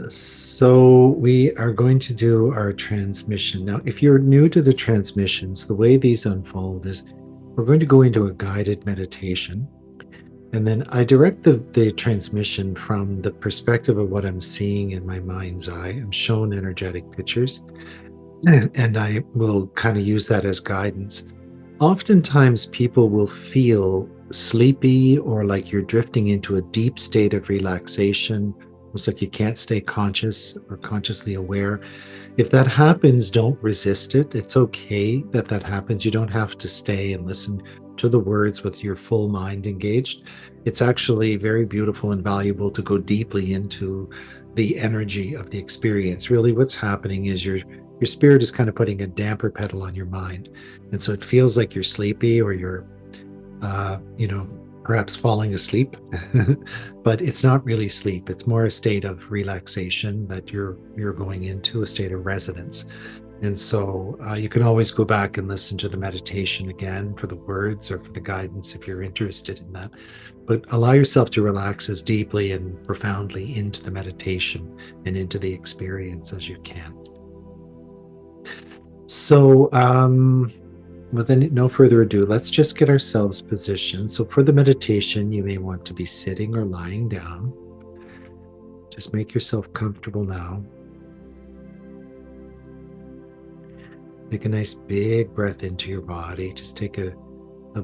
So we are going to do our transmission. Now, if you're new to the transmissions, the way these unfold is we're going to go into a guided meditation. And then I direct the transmission from the perspective of what I'm seeing in my mind's eye. I'm shown energetic pictures, and I will kind of use that as guidance. Oftentimes, people will feel sleepy or like you're drifting into a deep state of relaxation. It's like you can't stay conscious or consciously aware. If that happens, don't resist it. It's okay that that happens. You don't have to stay and listen to the words with your full mind engaged. It's actually very beautiful and valuable to go deeply into the energy of the experience. Really, what's happening is your spirit is kind of putting a damper pedal on your mind, and so it feels like you're sleepy or you're, perhaps falling asleep. But it's not really sleep. It's more a state of relaxation that you're going into, a state of resonance. And so you can always go back and listen to the meditation again for the words or for the guidance if you're interested in that. But allow yourself to relax as deeply and profoundly into the meditation and into the experience as you can. So, no further ado, let's just get ourselves positioned. So, for the meditation, you may want to be sitting or lying down. Just make yourself comfortable now. Take a nice big breath into your body. Just take a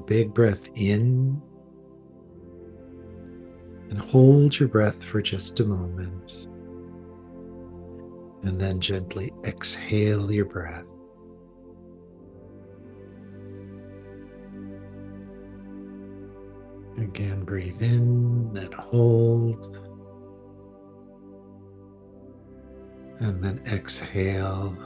big breath in and hold your breath for just a moment. And then gently exhale your breath. Again, breathe in and hold. And then exhale.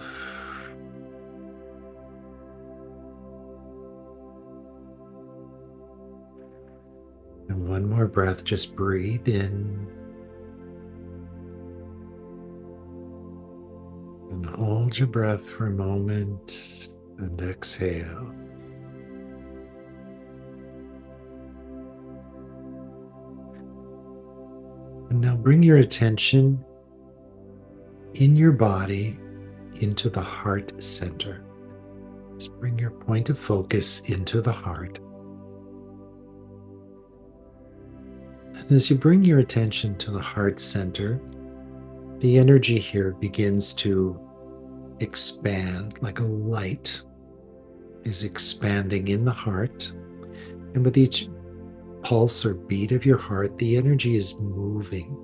And one more breath, just breathe in. And hold your breath for a moment and exhale. And now bring your attention in your body into the heart center. Just bring your point of focus into the heart. And as you bring your attention to the heart center, the energy here begins to expand like a light is expanding in the heart. And with each pulse or beat of your heart, the energy is moving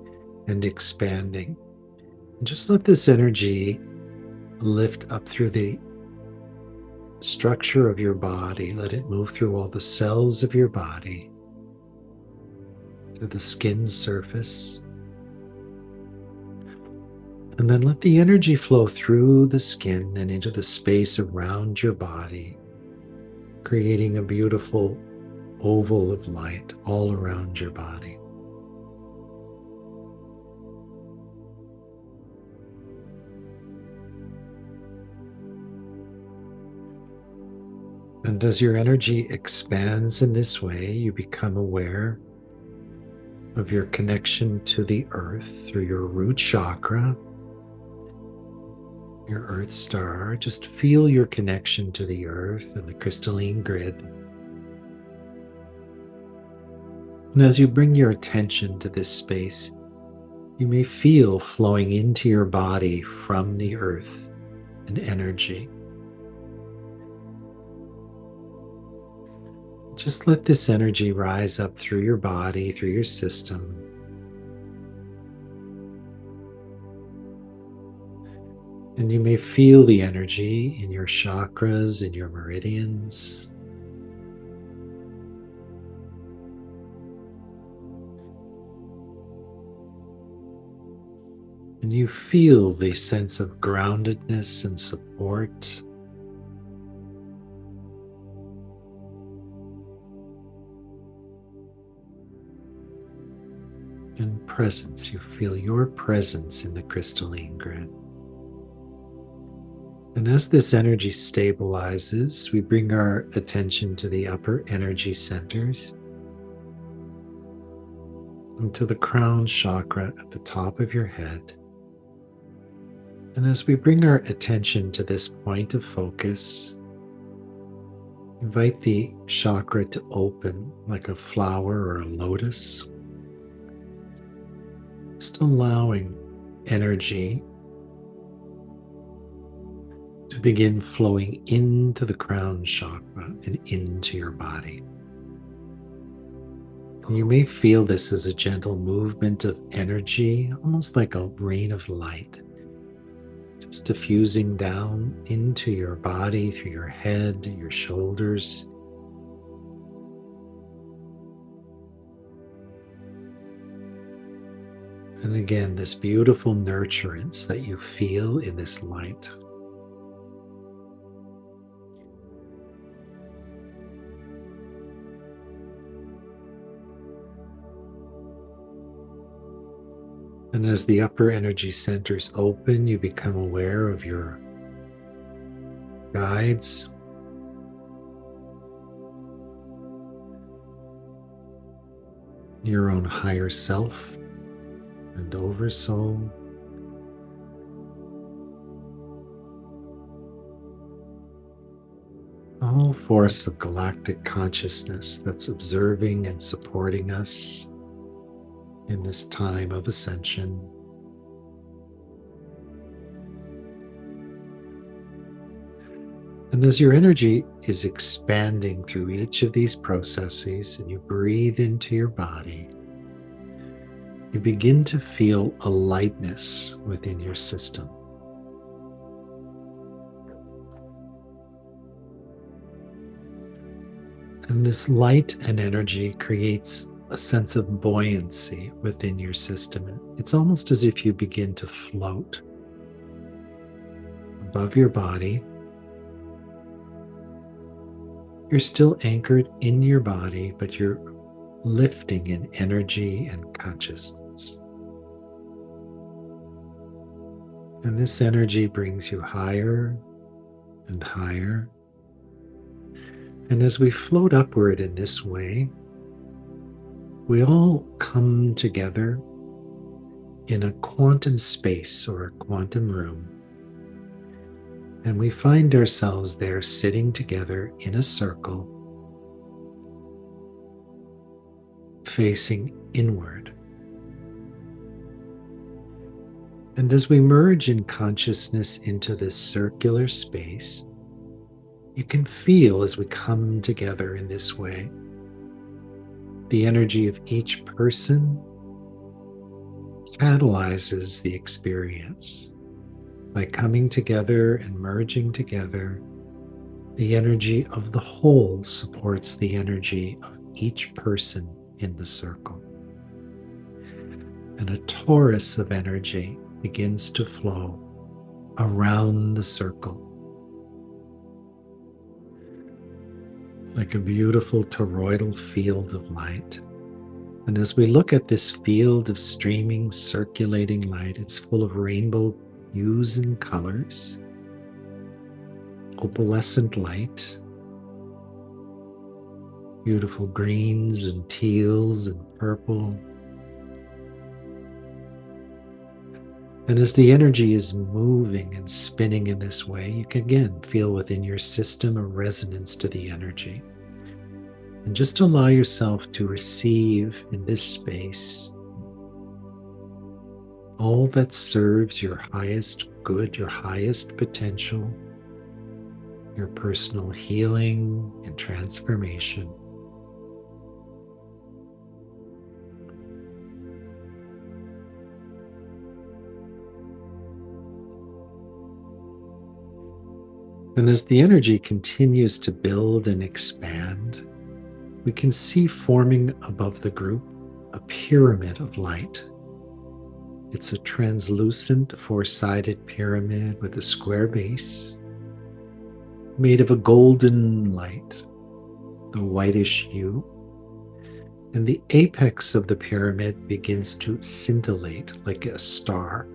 and expanding. And just let this energy lift up through the structure of your body. Let it move through all the cells of your body, to the skin surface. And then let the energy flow through the skin and into the space around your body, creating a beautiful oval of light all around your body. And as your energy expands in this way, you become aware of your connection to the earth through your root chakra, your earth star. Just feel your connection to the earth and the crystalline grid. And as you bring your attention to this space, you may feel flowing into your body from the earth an energy. Just let this energy rise up through your body, through your system. And you may feel the energy in your chakras, in your meridians. And you feel the sense of groundedness and support. And presence. You feel your presence in the crystalline grid. And as this energy stabilizes, we bring our attention to the upper energy centers, and to the crown chakra at the top of your head. And as we bring our attention to this point of focus, invite the chakra to open like a flower or a lotus, just allowing energy to begin flowing into the crown chakra and into your body. And you may feel this as a gentle movement of energy, almost like a rain of light, just diffusing down into your body, through your head, your shoulders. And again, this beautiful nurturance that you feel in this light. And as the upper energy centers open, you become aware of your guides, your own higher self and oversoul. The whole force of galactic consciousness that's observing and supporting us in this time of ascension. And as your energy is expanding through each of these processes and you breathe into your body, you begin to feel a lightness within your system. And this light and energy creates a sense of buoyancy within your system. It's almost as if you begin to float above your body. You're still anchored in your body, but you're lifting in energy and consciousness. And this energy brings you higher and higher. And as we float upward in this way, we all come together in a quantum space or a quantum room. And we find ourselves there sitting together in a circle, facing inward. And as we merge in consciousness into this circular space, you can feel as we come together in this way, the energy of each person catalyzes the experience. By coming together and merging together, the energy of the whole supports the energy of each person in the circle. And a torus of energy begins to flow around the circle. It's like a beautiful toroidal field of light. And as we look at this field of streaming, circulating light, it's full of rainbow hues and colors, opalescent light, beautiful greens and teals and purple. And as the energy is moving and spinning in this way, you can again feel within your system a resonance to the energy. And just allow yourself to receive in this space all that serves your highest good, your highest potential, your personal healing and transformation. And as the energy continues to build and expand, we can see forming above the group a pyramid of light. It's a translucent four-sided pyramid with a square base made of a golden light, the whitish hue. And the apex of the pyramid begins to scintillate like a star.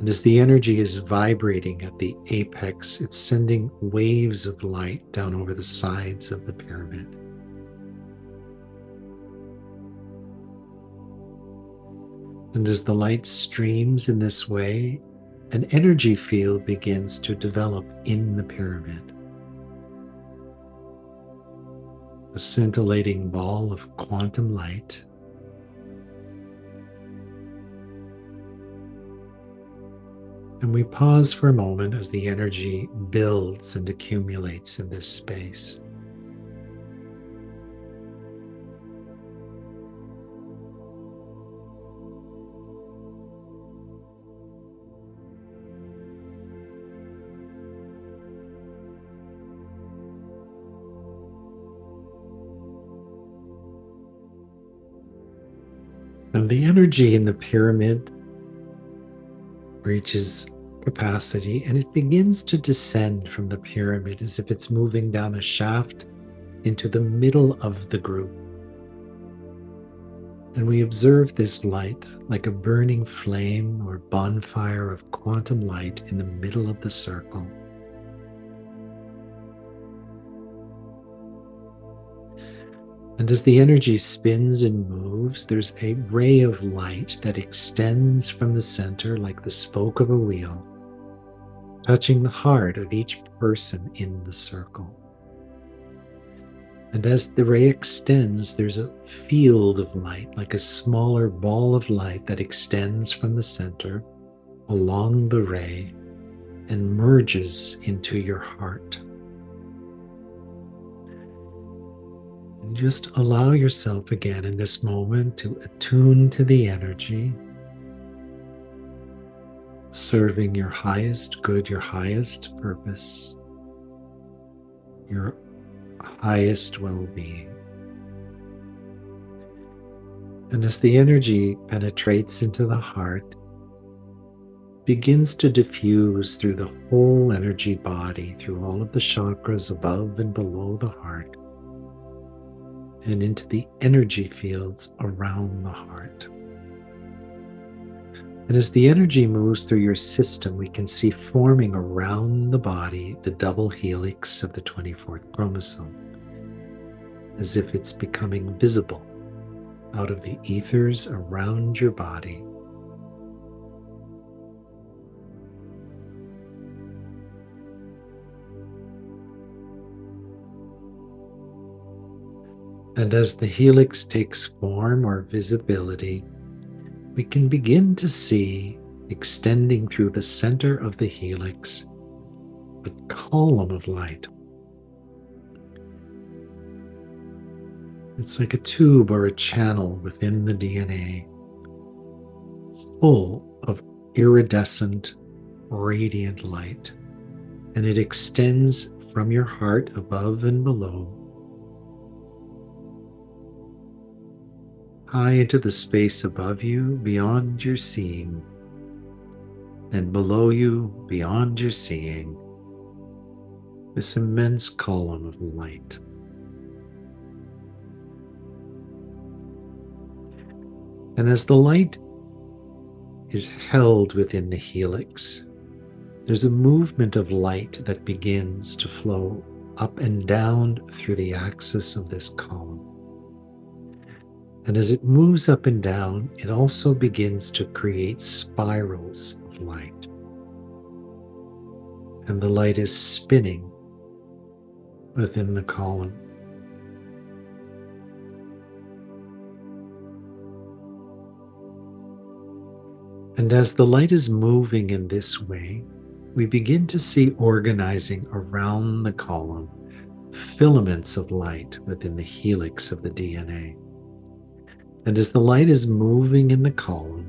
And as the energy is vibrating at the apex, it's sending waves of light down over the sides of the pyramid. And as the light streams in this way, an energy field begins to develop in the pyramid. A scintillating ball of quantum light. And we pause for a moment as the energy builds and accumulates in this space. And the energy in the pyramid reaches capacity and it begins to descend from the pyramid as if it's moving down a shaft into the middle of the group. And we observe this light like a burning flame or bonfire of quantum light in the middle of the circle. And as the energy spins and moves, there's a ray of light that extends from the center like the spoke of a wheel, touching the heart of each person in the circle. And as the ray extends, there's a field of light, like a smaller ball of light that extends from the center along the ray and merges into your heart. And just allow yourself again in this moment to attune to the energy, serving your highest good, your highest purpose, your highest well-being. And as the energy penetrates into the heart, begins to diffuse through the whole energy body, through all of the chakras above and below the heart, and into the energy fields around the heart. And as the energy moves through your system, we can see forming around the body the double helix of the 24th chromosome, as if it's becoming visible out of the ethers around your body. And as the helix takes form or visibility, we can begin to see, extending through the center of the helix, a column of light. It's like a tube or a channel within the DNA, full of iridescent, radiant light, and it extends from your heart above and below, high into the space above you, beyond your seeing, and below you, beyond your seeing, this immense column of light. And as the light is held within the helix, there's a movement of light that begins to flow up and down through the axis of this column. And as it moves up and down, it also begins to create spirals of light. And the light is spinning within the column. And as the light is moving in this way, we begin to see organizing around the column filaments of light within the helix of the DNA. And as the light is moving in the column,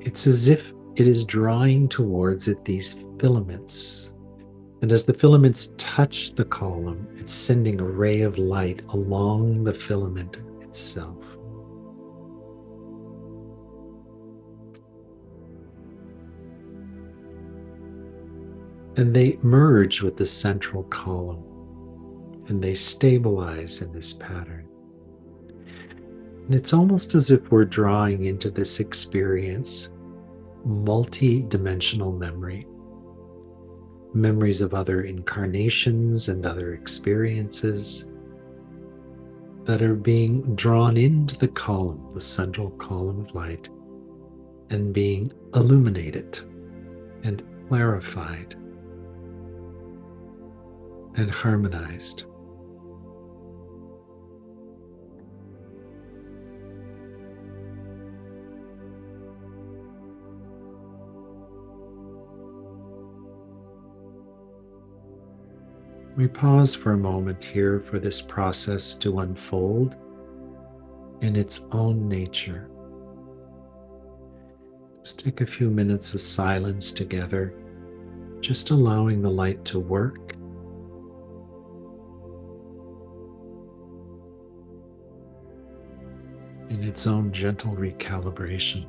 it's as if it is drawing towards it these filaments. And as the filaments touch the column, it's sending a ray of light along the filament itself. And they merge with the central column, and they stabilize in this pattern. And it's almost as if we're drawing into this experience multi-dimensional memory, memories of other incarnations and other experiences that are being drawn into the column, the central column of light, and being illuminated and clarified and harmonized. We pause for a moment here for this process to unfold in its own nature. Just take a few minutes of silence together, just allowing the light to work in its own gentle recalibration.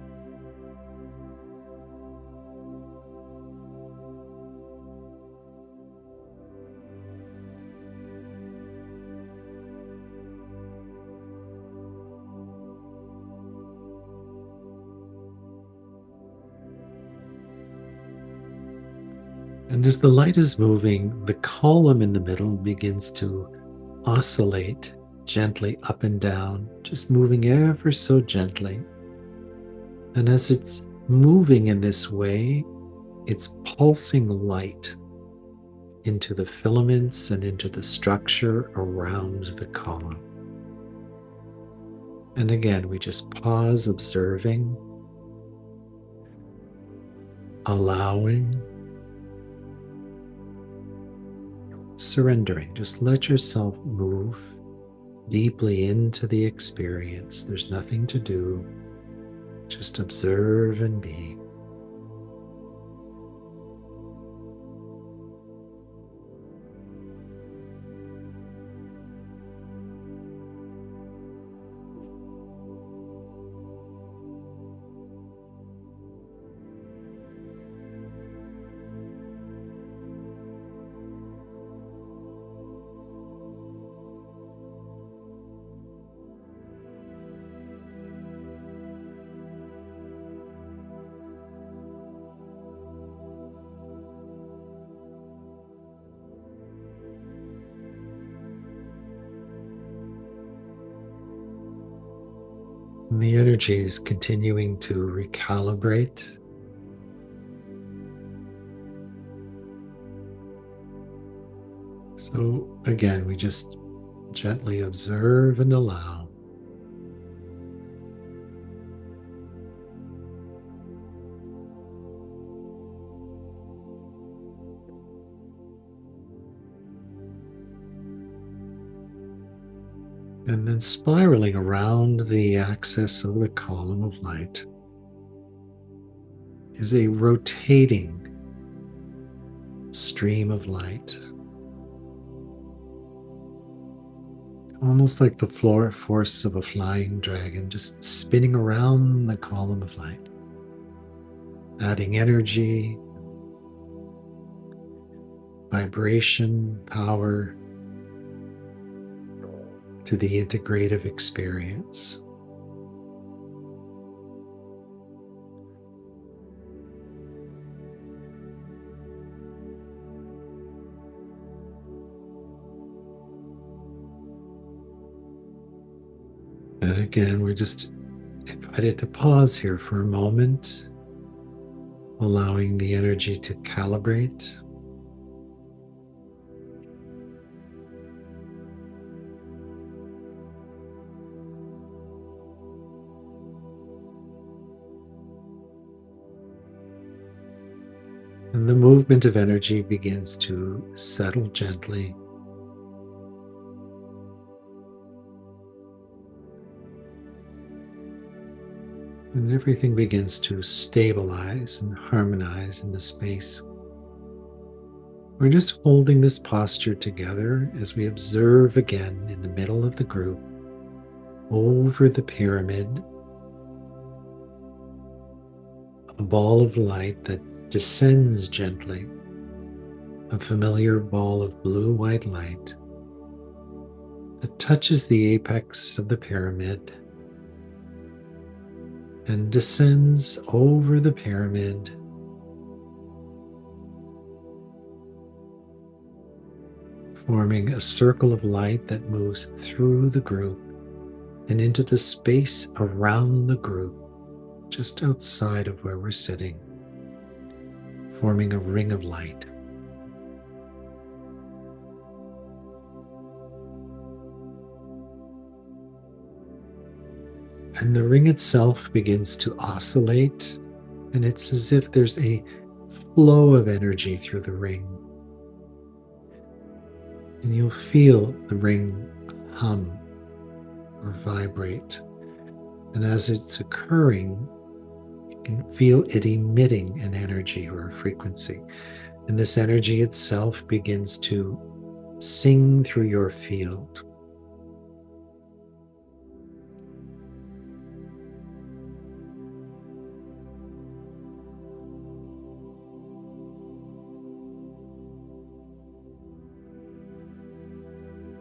And as the light is moving, the column in the middle begins to oscillate gently up and down, just moving ever so gently. And as it's moving in this way, it's pulsing light into the filaments and into the structure around the column. And again, we just pause, observing, allowing, surrendering. Just let yourself move deeply into the experience. There's nothing to do. Just observe and be. And the energy is continuing to recalibrate. So again, we just gently observe and allow. And then spiraling around the axis of the column of light is a rotating stream of light, almost like the force of a flying dragon, just spinning around the column of light, adding energy, vibration, power to the integrative experience. And again, we're just invited to pause here for a moment, allowing the energy to calibrate. And the movement of energy begins to settle gently. And everything begins to stabilize and harmonize in the space. We're just holding this posture together as we observe again in the middle of the group, over the pyramid, a ball of light that descends gently, a familiar ball of blue-white light that touches the apex of the pyramid and descends over the pyramid, forming a circle of light that moves through the group and into the space around the group, just outside of where we're sitting, forming a ring of light. And the ring itself begins to oscillate, and it's as if there's a flow of energy through the ring. And you'll feel the ring hum or vibrate. And as it's occurring, you can feel it emitting an energy or a frequency. And this energy itself begins to sing through your field.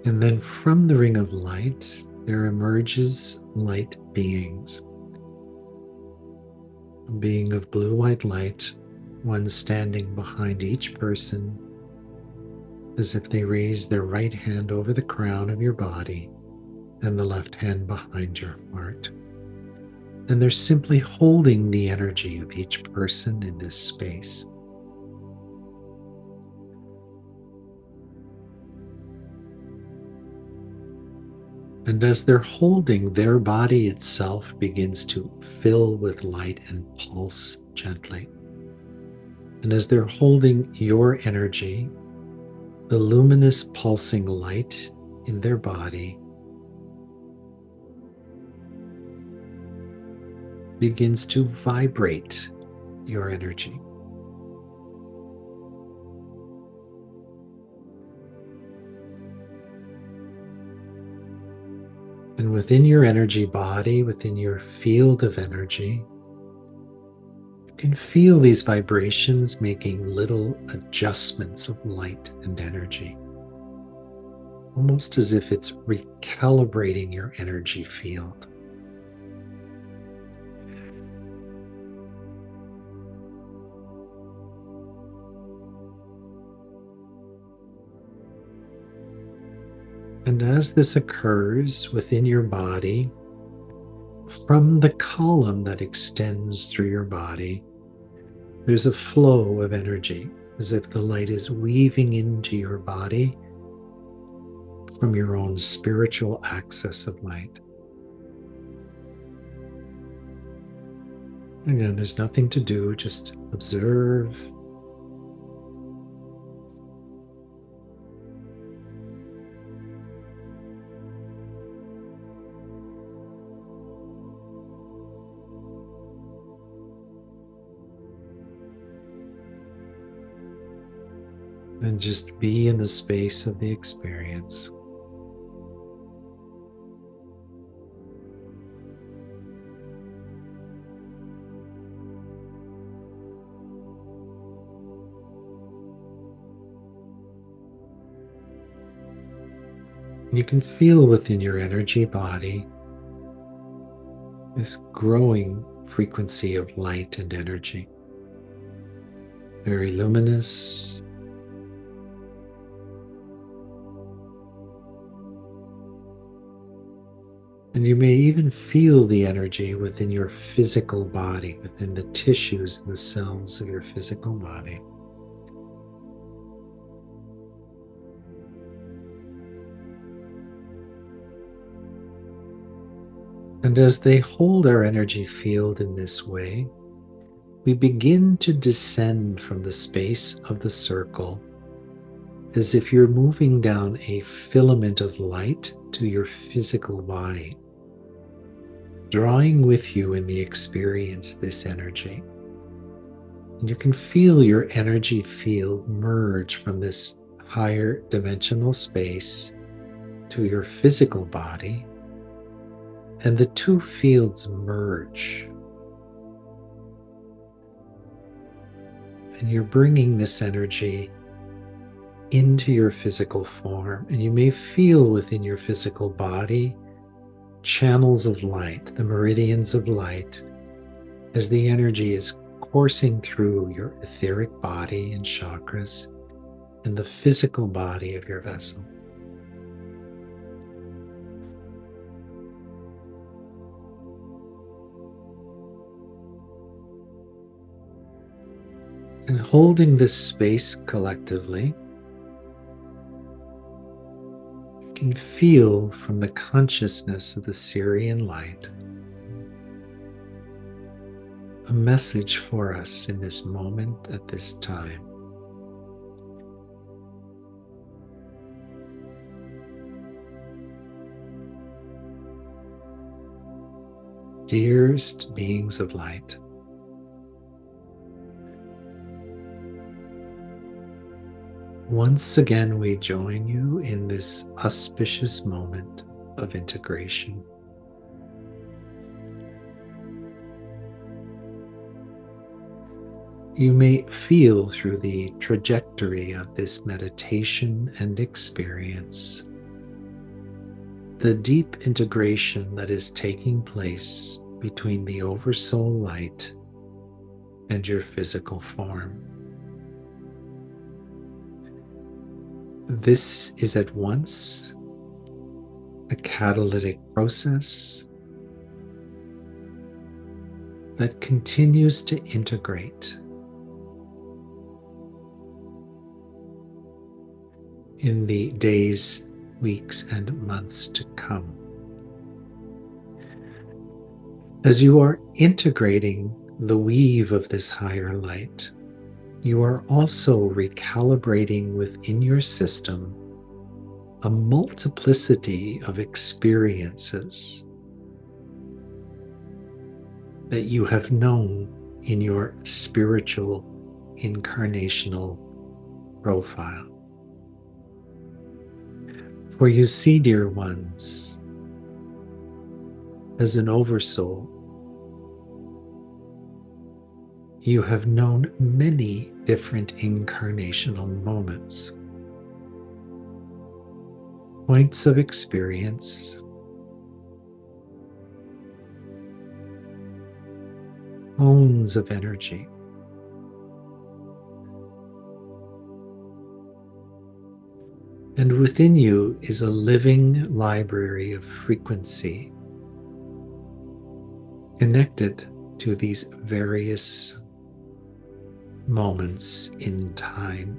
And then from the ring of light, there emerges light beings. A being of blue white light, one standing behind each person, as if they raise their right hand over the crown of your body and the left hand behind your heart. And they're simply holding the energy of each person in this space. And as they're holding, their body itself begins to fill with light and pulse gently. And as they're holding your energy, the luminous pulsing light in their body begins to vibrate your energy. And within your energy body, within your field of energy, you can feel these vibrations making little adjustments of light and energy, almost as if it's recalibrating your energy field. And as this occurs within your body, from the column that extends through your body, there's a flow of energy, as if the light is weaving into your body from your own spiritual axis of light. Again, there's nothing to do, just observe. And just be in the space of the experience. You can feel within your energy body this growing frequency of light and energy. Very luminous. And you may even feel the energy within your physical body, within the tissues and the cells of your physical body. And as they hold our energy field in this way, we begin to descend from the space of the circle, as if you're moving down a filament of light to your physical body, drawing with you in the experience this energy. And you can feel your energy field merge from this higher dimensional space to your physical body, and the two fields merge. And you're bringing this energy into your physical form, and you may feel within your physical body channels of light, the meridians of light, as the energy is coursing through your etheric body and chakras and the physical body of your vessel. And holding this space collectively, you can feel from the consciousness of the Sirian light a message for us in this moment at this time. Dearest beings of light, once again we join you in this auspicious moment of integration. You may feel through the trajectory of this meditation and experience the deep integration that is taking place between the Oversoul light and your physical form. This is at once a catalytic process that continues to integrate in the days, weeks, and months to come. As you are integrating the weave of this higher light, you are also recalibrating within your system a multiplicity of experiences that you have known in your spiritual incarnational profile. For you see, dear ones, as an oversoul, you have known many different incarnational moments, points of experience, tones of energy. And within you is a living library of frequency connected to these various moments in time.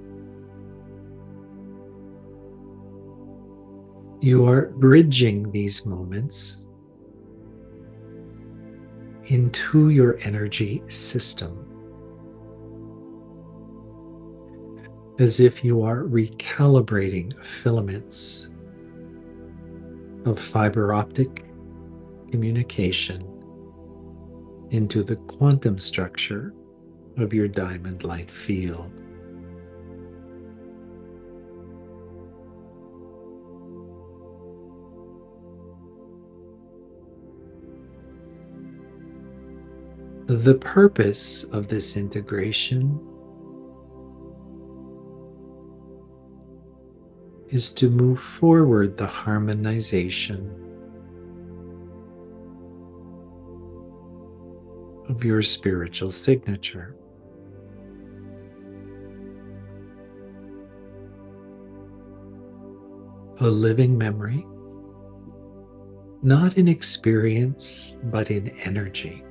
You are bridging these moments into your energy system, as if you are recalibrating filaments of fiber optic communication into the quantum structure of your diamond light field. The purpose of this integration is to move forward the harmonization of your spiritual signature. A living memory, not in experience, but in energy,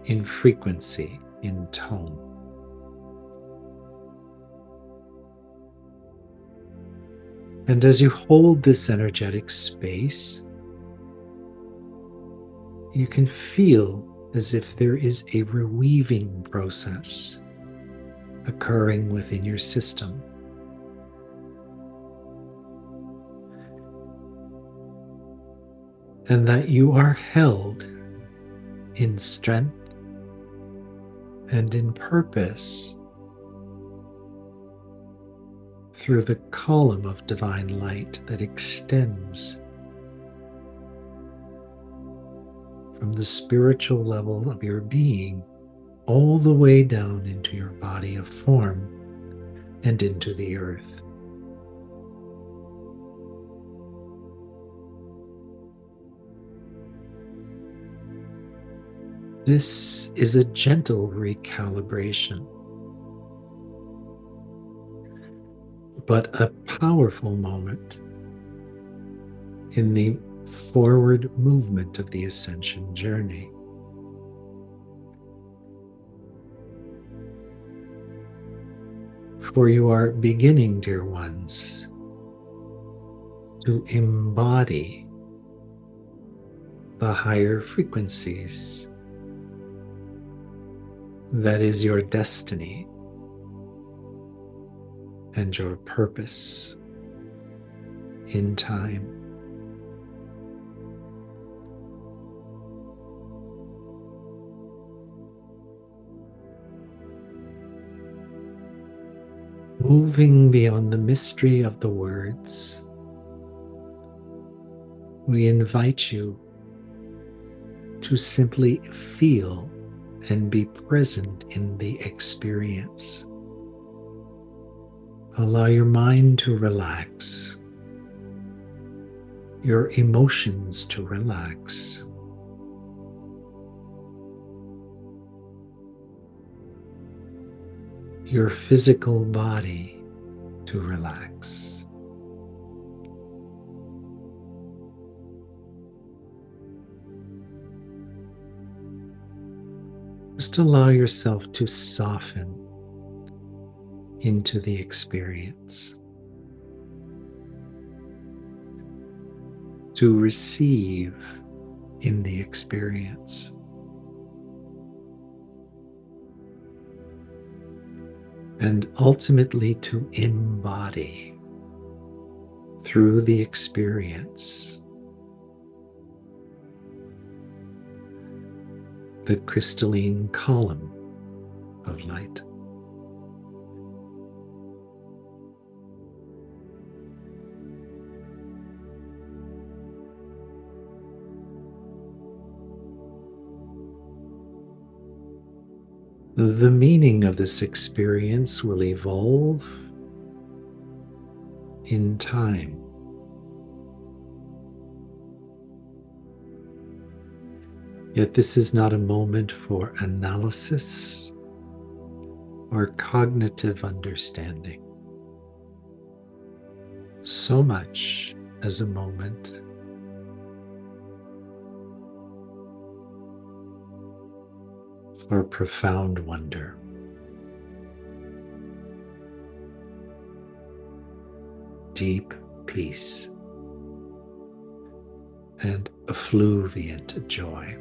in frequency, in tone. And as you hold this energetic space, you can feel as if there is a reweaving process occurring within your system. And that you are held in strength and in purpose through the column of divine light that extends from the spiritual level of your being all the way down into your body of form and into the earth. This is a gentle recalibration, but a powerful moment in the forward movement of the ascension journey. For you are beginning, dear ones, to embody the higher frequencies. That is your destiny and your purpose in time. Moving beyond the mystery of the words, we invite you to simply feel and be present in the experience. Allow your mind to relax, your emotions to relax. Your physical body to relax. Just allow yourself to soften into the experience, to receive in the experience. And ultimately to embody through the experience the crystalline column of light. The meaning of this experience will evolve in time. Yet this is not a moment for analysis or cognitive understanding, so much as a moment for profound wonder. Deep peace and effluvient joy.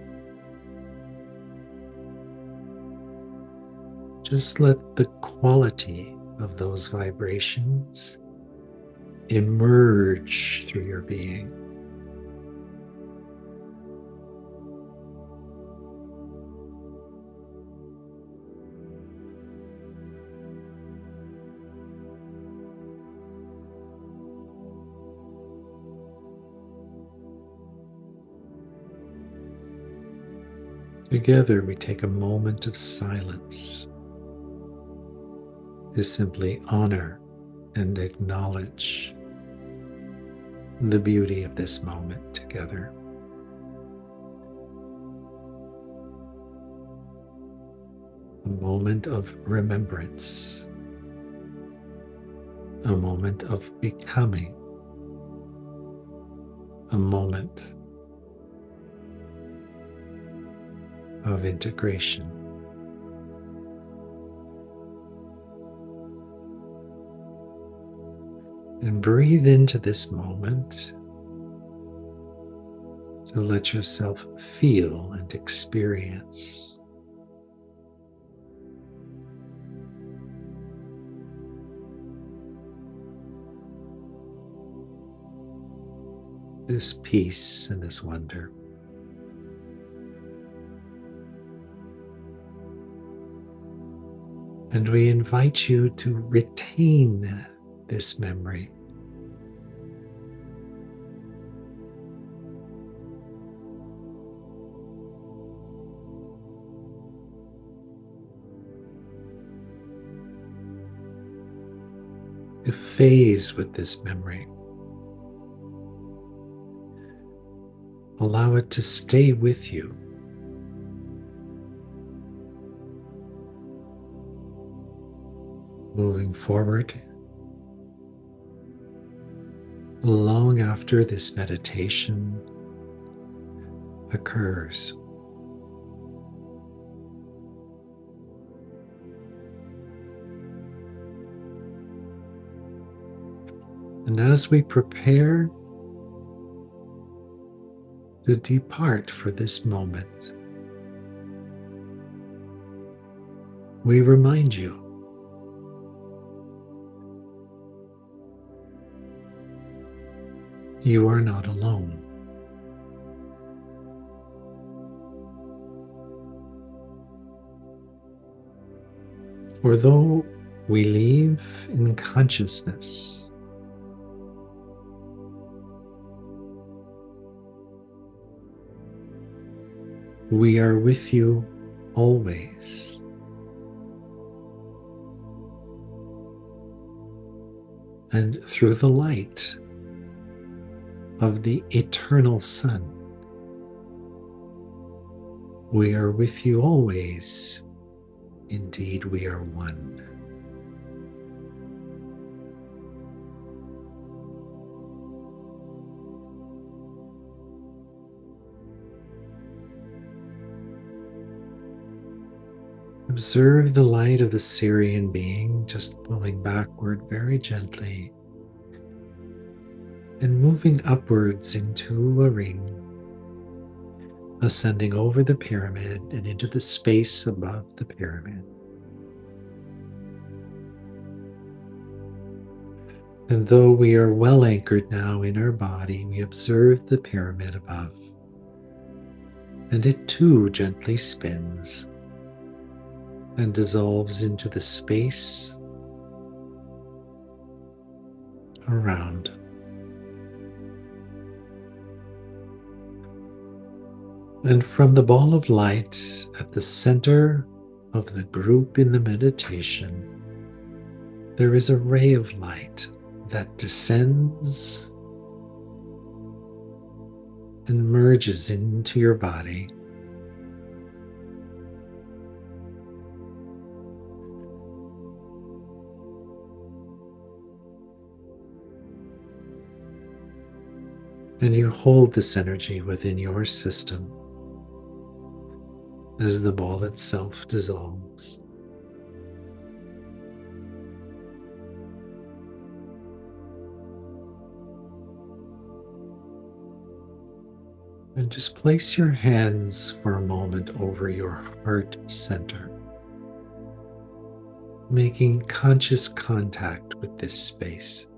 Just let the quality of those vibrations emerge through your being. Together, we take a moment of silence to simply honor and acknowledge the beauty of this moment together. A moment of remembrance, a moment of becoming, a moment of integration. And breathe into this moment to let yourself feel and experience this peace and this wonder. And we invite you to retain this memory. To phase with this memory. Allow it to stay with you. Moving forward, long after this meditation occurs. And as we prepare to depart for this moment, we remind you you are not alone. For though we leave in consciousness, we are with you always. And through the light of the eternal sun, we are with you always. Indeed, we are one. Observe the light of the Sirian being just pulling backward very gently and moving upwards into a ring, ascending over the pyramid and into the space above the pyramid. And though we are well anchored now in our body, we observe the pyramid above, and it too gently spins and dissolves into the space around. And from the ball of light at the center of the group in the meditation, there is a ray of light that descends and merges into your body. And you hold this energy within your system as the ball itself dissolves. And just place your hands for a moment over your heart center, making conscious contact with this space,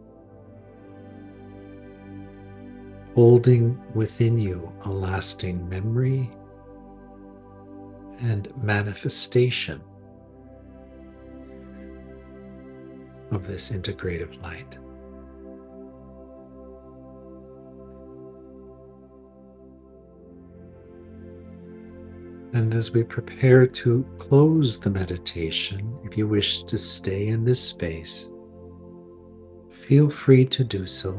holding within you a lasting memory and manifestation of this integrative light. And as we prepare to close the meditation, if you wish to stay in this space, feel free to do so.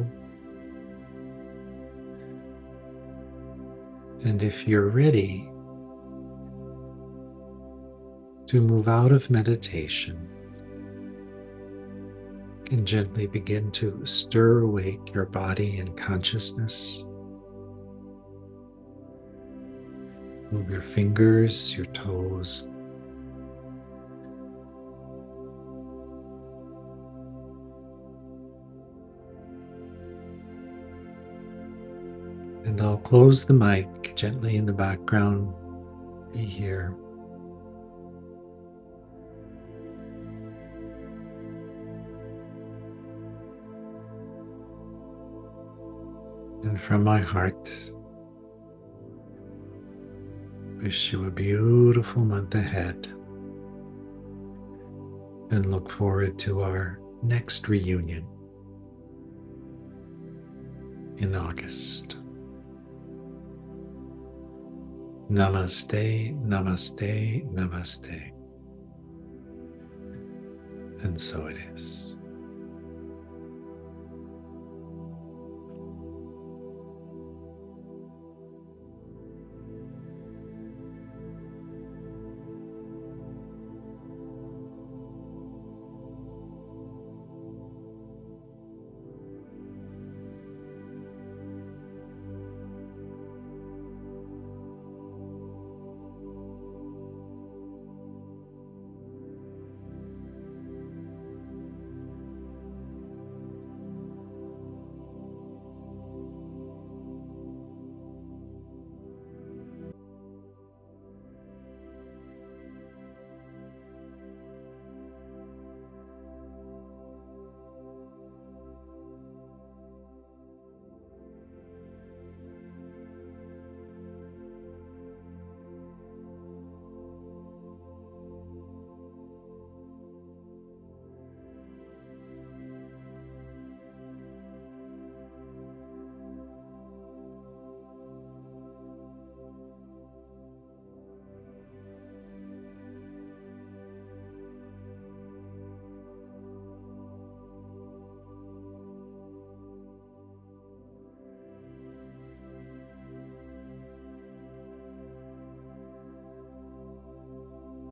And if you're ready to move out of meditation, you can gently begin to stir awake your body and consciousness. Move your fingers, your toes. And I'll close the mic gently in the background. Be here. And from my heart, wish you a beautiful month ahead and look forward to our next reunion in August. Namaste, namaste, namaste. And so it is.